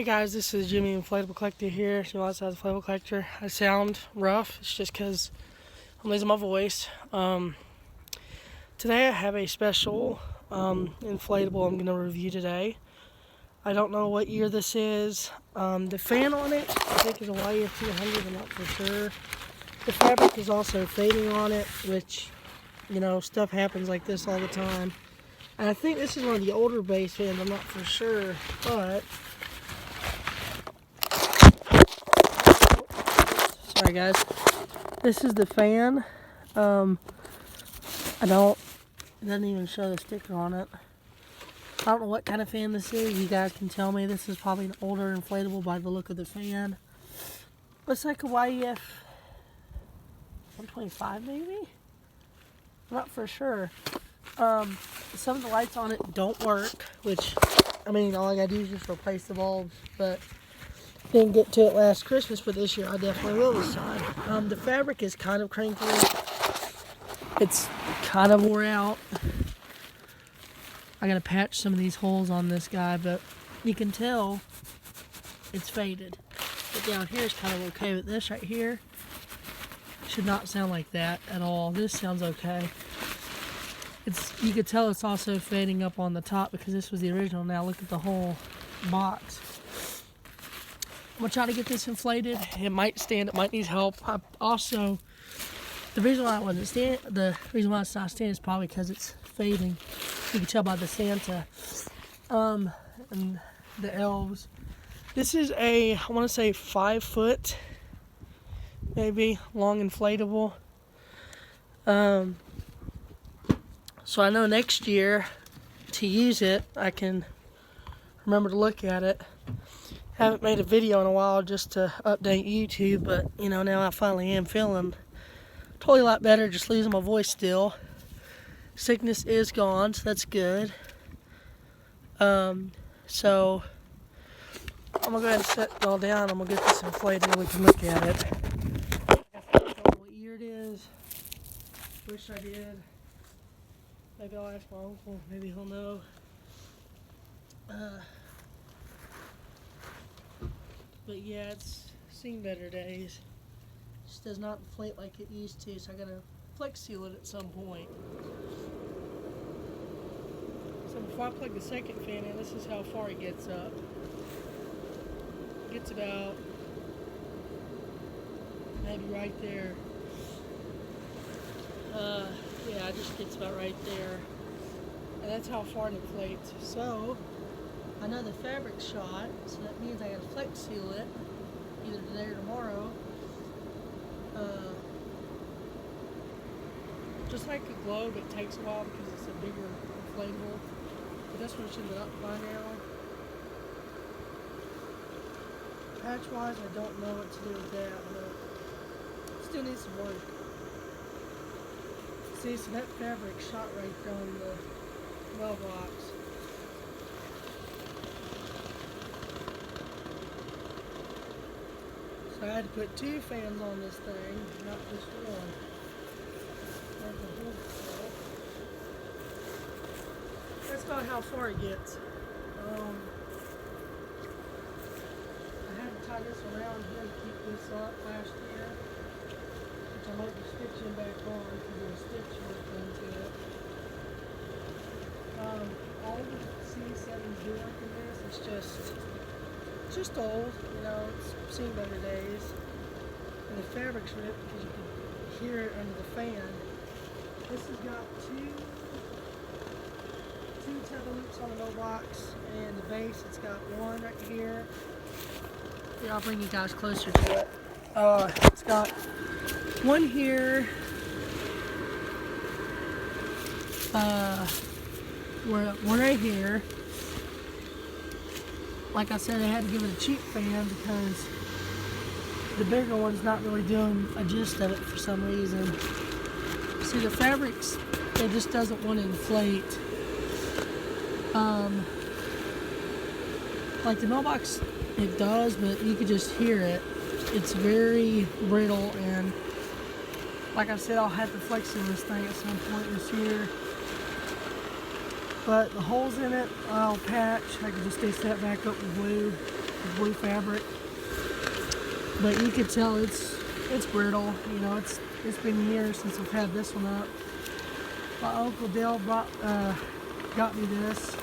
Hey guys, this is Jimmy Inflatable Collector here. So outside the Inflatable Collector. I sound rough. It's just because I'm losing my voice. Today I have a special inflatable I'm going to review today. I don't know what year this is. The fan on it, I think is a YF200. I'm not for sure. The fabric is also fading on it, which, you know, stuff happens like this all the time. And I think this is one of the older base fans. I'm not for sure, but sorry guys, this is the fan. It doesn't even show the sticker on it. I don't know what kind of fan this is. You guys can tell me. This is probably an older inflatable by the look of the fan. Looks like a YF 125 maybe? I'm not for sure. Some of the lights on it don't work, which, I mean, all I gotta do is just replace the bulbs, but didn't get to it last Christmas, but this year I definitely will this time. The fabric is kind of crinkly. It's kind of wore out. I gotta patch some of these holes on this guy, but you can tell it's faded. But down here is kind of okay, but this right here should not sound like that at all. This sounds okay. You could tell it's also fading up on the top because this was the original. Now look at the whole box. I'm gonna try to get this inflated. It might stand. It might need help. The reason why it's not standing is probably because it's fading. You can tell by the Santa and the elves. This is I want to say 5 foot, maybe long inflatable. So I know next year to use it, I can remember to look at it. Haven't made a video in a while just to update YouTube, but you know, now I finally am feeling totally a lot better, just losing my voice still. Sickness is gone, so that's good. So I'm gonna go ahead and set it all down. I'm gonna get this inflated and we can look at it. I don't know what year it is. Wish I did. Maybe I'll ask my uncle, maybe he'll know. But yeah, it's seen better days. Just does not inflate like it used to, so I gotta flex seal it at some point. So before I plug the second fan in, this is how far it gets up. It gets about maybe right there. Yeah, it just gets about right there. And that's how far it inflates. So I know the fabric's shot, so that means I gotta flex seal it either today or tomorrow. Just like a globe, it takes a while because it's a bigger inflatable. But this one should be up by now. Patch wise, I don't know what to do with that, but still needs some work. See, so that fabric shot right there on the well box. So I had to put 2 fans on this thing, not just one. That's about how far it gets. I had to tie this around here to keep this up last year, which I might be stitching back on because there's a stitch work into it. All the C7s do work in this. It's just old, you know. It's seen better days, and the fabric's ripped because you can hear it under the fan. This has got two tether loops on the low box, and the base, it's got one right here. Yeah, I'll bring you guys closer to it. It's got one here, one right here. Like I said, I had to give it a cheap fan because the bigger one's not really doing a gist of it for some reason. See, the fabrics, it just doesn't want to inflate. Like the mailbox, it does, but you could just hear it. It's very brittle, and like I said, I'll have to flex seal this thing at some point this year. But the holes in it, I'll patch. I can just stitch that back up with glue. with blue fabric. But you could tell it's brittle. You know, it's been years since I've had this one up. My Uncle Dale got me this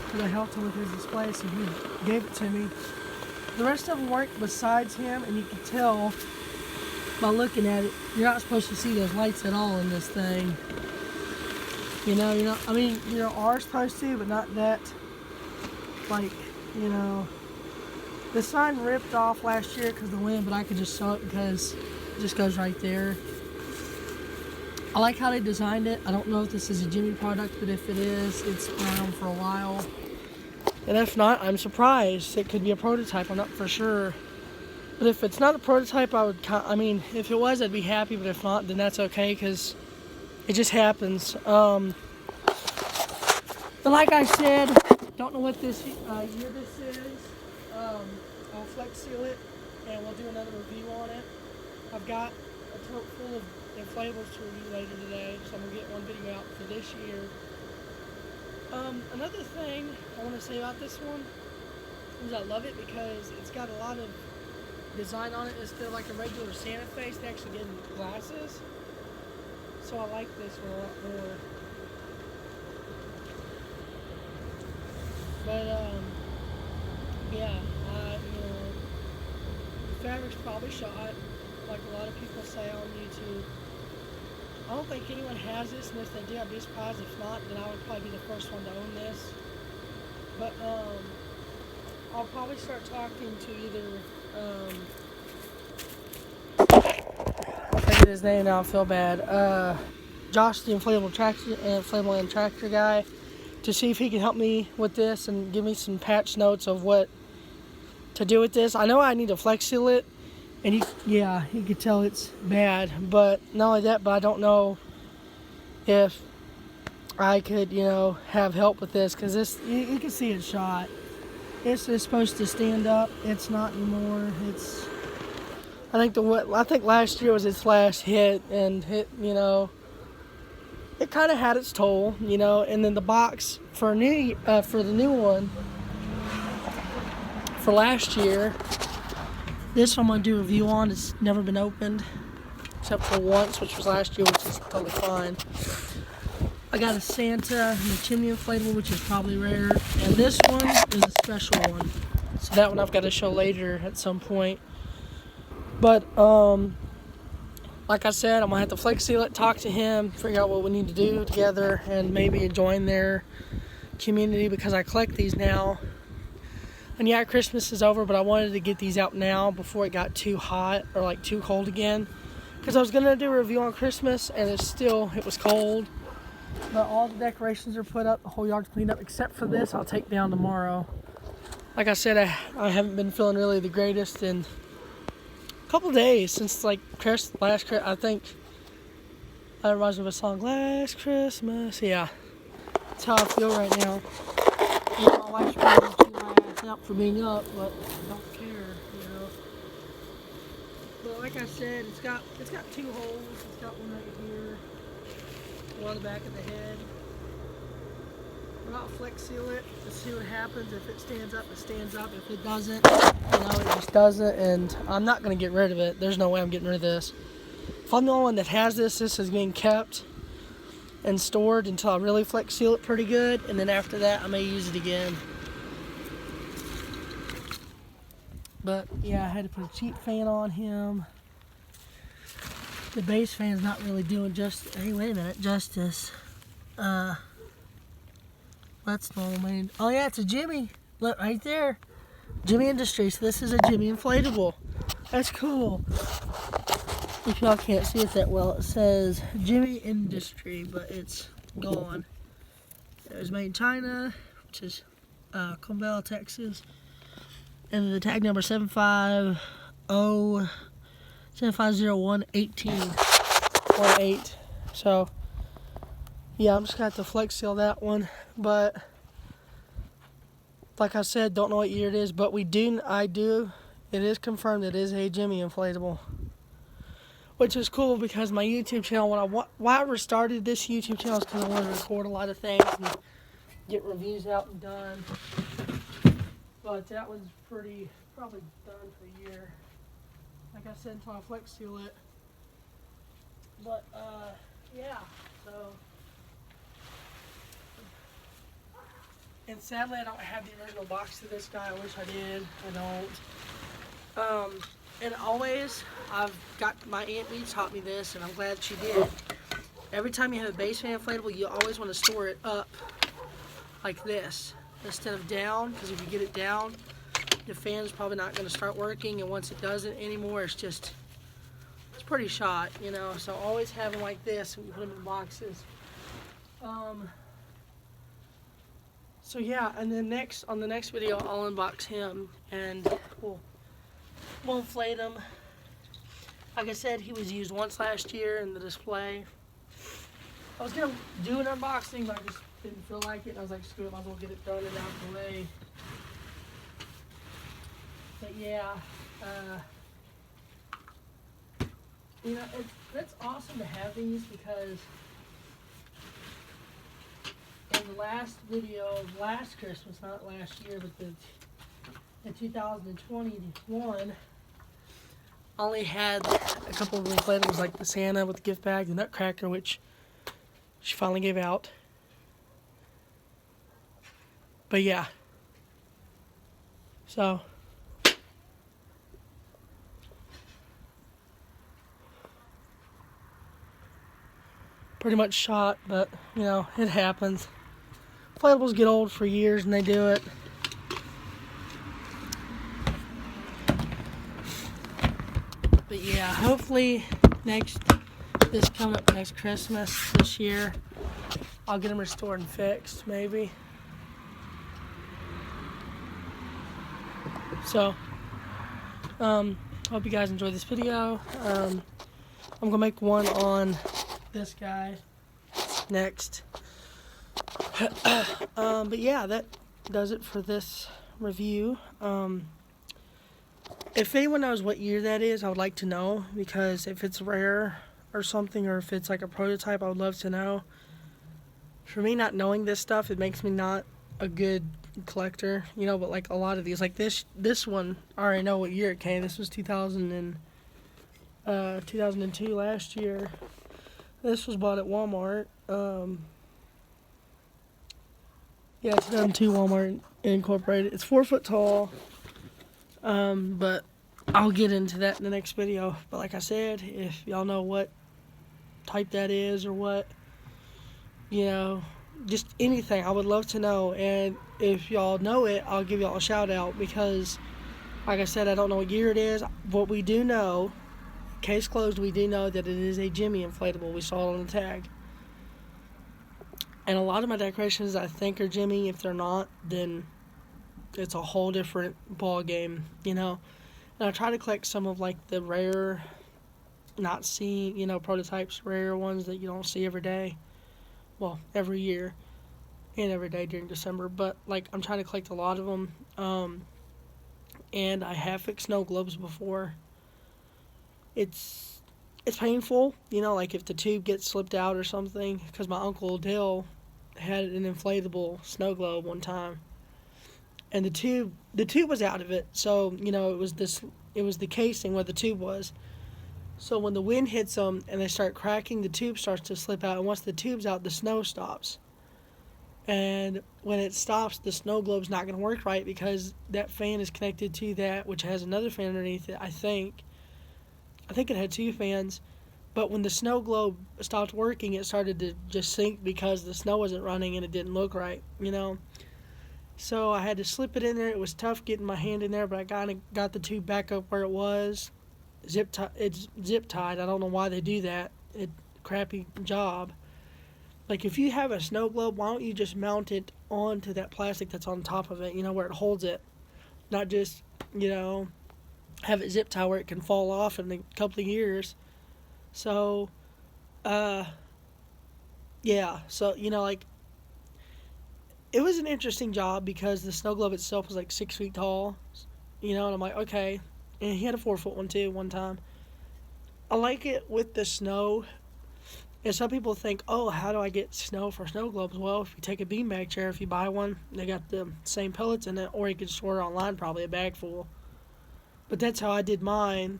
because I helped him with his display, so he gave it to me. The rest of them work besides him, and you can tell by looking at it, you're not supposed to see those lights at all in this thing. You know, I mean, you know, are supposed to, but not that, like, you know. The sign ripped off last year because of the wind, but I could just sew it because it just goes right there. I like how they designed it. I don't know if this is a Jimmy product, but if it is, it's been around for a while. And if not, I'm surprised. It could be a prototype, I'm not for sure. But if it's not a prototype, I mean, if it was, I'd be happy, but if not, then that's okay, because it just happens. But like I said, don't know what this year this is. I'll flex seal it, and we'll do another review on it. I've got a tote full of inflatables to review later today, so I'm going to get one video out for this year. Another thing I want to say about this one is I love it because it's got a lot of design on it. Instead of like a regular Santa face, they actually give me glasses. So I like this one a lot more. But, yeah, you know, the fabric's probably shot, like a lot of people say on YouTube. I don't think anyone has this, and if they do, I'd be surprised. If not, then I would probably be the first one to own this. But, I'll probably start talking to either, I forget his name now, I feel bad, Josh, the inflatable and tractor guy, to see if he can help me with this and give me some patch notes of what to do with this. I know I need to flex seal it, and you could tell it's bad, but not only that, but I don't know if I could, you know, have help with this, because this, you can see it's shot. It's supposed to stand up. It's not anymore. I think last year was its last hit, and you know, it kind of had its toll, you know. And then the box for the new one for last year, this one I'm going to do a review on. It's never been opened except for once, which was last year, which is totally fine. I got a Santa and a chimney inflatable, which is probably rare, and this one is a special one. So that one I've got to show later at some point. But like I said, I'm gonna have to flex seal it, talk to him, figure out what we need to do together, and maybe join their community, because I collect these now. And yeah, Christmas is over, but I wanted to get these out now before it got too hot or like too cold again, because I was gonna do a review on Christmas, and it was cold. But all the decorations are put up, the whole yard's cleaned up, except for this I'll take down tomorrow. Like I said, I haven't been feeling really the greatest in a couple days since like last Christmas. I think that reminds me of a song, Last Christmas. Yeah, that's how I feel right now. You know, my wife's probably too my ass out for being up, but I don't care, you know. But like I said, it's got 2 holes. It's got one right here, one on the back of the head. I'll flex seal it to see what happens. If it stands up, it stands up. If it doesn't, you know, it just doesn't. And I'm not going to get rid of it. There's no way I'm getting rid of this. If I'm the only one that has this is being kept and stored until I really flex seal it pretty good. And then after that, I may use it again. But yeah, I had to put a cheap fan on him. The base fan's not really doing justice. Hey, wait a minute, justice. That's normal made. Oh yeah, it's a Jimmy. Look right there, Jimmy Industries. So this is a Jimmy inflatable. That's cool. If y'all can't see it that well, it says Jimmy Industry, but it's gone. It was made in China, which is Combell, Texas, and the tag number 750-7501-18. So yeah, I'm just gonna have to flex seal that one. But like I said, don't know what year it is, but it is confirmed it is a Jimmy inflatable, which is cool, because my YouTube channel, why I restarted this YouTube channel is because I wanted to record a lot of things and get reviews out and done. But that one's probably done for a year. Like I said, until I flex seal it. But, yeah, so. And sadly, I don't have the original box to this guy. I wish I did. I don't. And always, I've got, my Aunt Bee taught me this, and I'm glad she did. Every time you have a base fan inflatable, you always want to store it up like this instead of down, because if you get it down, the fan's probably not going to start working, and once it doesn't anymore, it's pretty shot, you know. So always have them like this when you put them in boxes. So yeah, and then on the next video, I'll unbox him, and we'll inflate him. Like I said, he was used once last year in the display. I was gonna do an unboxing, but I just didn't feel like it. And I was like, screw it, might as well get it done and out of the way. But yeah, you know, it's awesome to have these, because in the last video of last Christmas, not last year, but in 2021, I only had a couple of inflatables, like the Santa with the gift bag, the Nutcracker, which she finally gave out. But yeah, so pretty much shot, but you know, it happens. Inflatables get old for years and they do it. But yeah, hopefully this coming up next Christmas this year, I'll get them restored and fixed, maybe. So, hope you guys enjoyed this video. I'm gonna make one on this guy next. But yeah, that does it for this review. If anyone knows what year that is, I would like to know, because if it's rare or something, or if it's like a prototype, I would love to know. For me, not knowing this stuff, it makes me not a good collector, you know. But like a lot of these, like this one, I already know what year it came. This was 2002 last year. This was bought at Walmart. Yeah, 2002 Walmart Incorporated. It's 4 foot tall. But I'll get into that in the next video. But like I said, if y'all know what type that is, or what, you know, just anything, I would love to know. And if y'all know it, I'll give y'all a shout out, because like I said, I don't know what year it is. What we do know, case closed, we do know that it is a Jimmy inflatable. We saw it on the tag. And a lot of my decorations I think are Jimmy. If they're not, then it's a whole different ball game, you know. And I try to collect some of like the rare, not seeing, you know, prototypes, rare ones that you don't see every day. Well, every year and every day during December. But like, I'm trying to collect a lot of them. And I have fixed snow globes before. It's painful, you know, like if the tube gets slipped out or something, because my Uncle Dale had an inflatable snow globe one time, and the tube was out of it. So, you know, it was the casing where the tube was. So when the wind hits them and they start cracking, the tube starts to slip out, and once the tube's out, the snow stops. And when it stops, the snow globe's not going to work right, because that fan is connected to that, which has another fan underneath it, I think it had 2 fans. But when the snow globe stopped working, it started to just sink, because the snow wasn't running and it didn't look right, you know. So I had to slip it in there. It was tough getting my hand in there, but I got the tube back up where it was. It's zip tied. I don't know why they do that. Crappy job. Like, if you have a snow globe, why don't you just mount it onto that plastic that's on top of it, you know, where it holds it. Not just, you know, have it zip tie where it can fall off in a couple of years. So, yeah. So, you know, like, it was an interesting job, because the snow globe itself was like 6 feet tall, you know, and I'm like, okay. And he had a 4 foot one too one time. I like it with the snow. And some people think, oh, how do I get snow for snow globes? Well, if you take a beanbag chair, if you buy one, they got the same pellets in it, or you can just order online, probably a bag full. But that's how I did mine,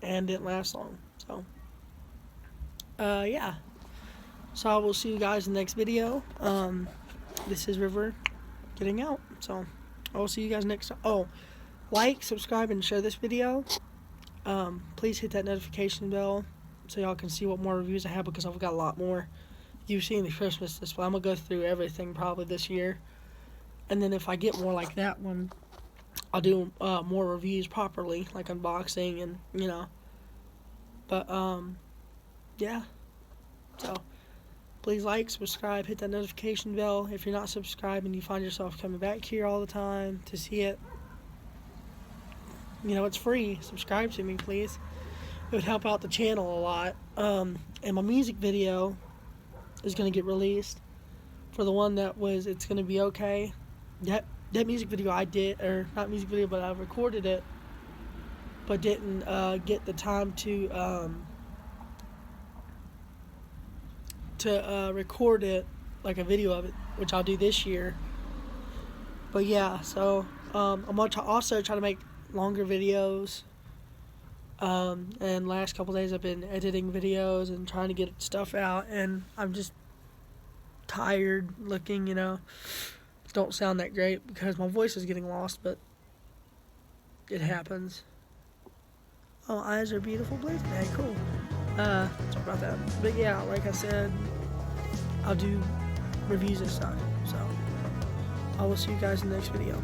and didn't last long. So, yeah. So I will see you guys in the next video. This is River getting out. So I will see you guys next time. Oh, like, subscribe, and share this video. Please hit that notification bell so y'all can see what more reviews I have, because I've got a lot more. You've seen the Christmas display. I'm going to go through everything probably this year. And then if I get more like that one, I'll do more reviews properly, like unboxing and, you know. But, yeah. So, please like, subscribe, hit that notification bell. If you're not subscribed and you find yourself coming back here all the time to see it, you know, it's free. Subscribe to me, please. It would help out the channel a lot. And my music video is going to get released. For the one that was It's Gonna Be Okay. That music video I did, or not music video, but I recorded it, but didn't get the time to record it, like a video of it, which I'll do this year. But yeah, so I'm going to also try to make longer videos. And last couple days I've been editing videos and trying to get stuff out, and I'm just tired looking, you know. Don't sound that great because my voice is getting lost, but it happens. Oh, eyes are beautiful, please. Hey, cool. Sorry about that. But yeah, like I said, I'll do reviews and stuff. So I will see you guys in the next video.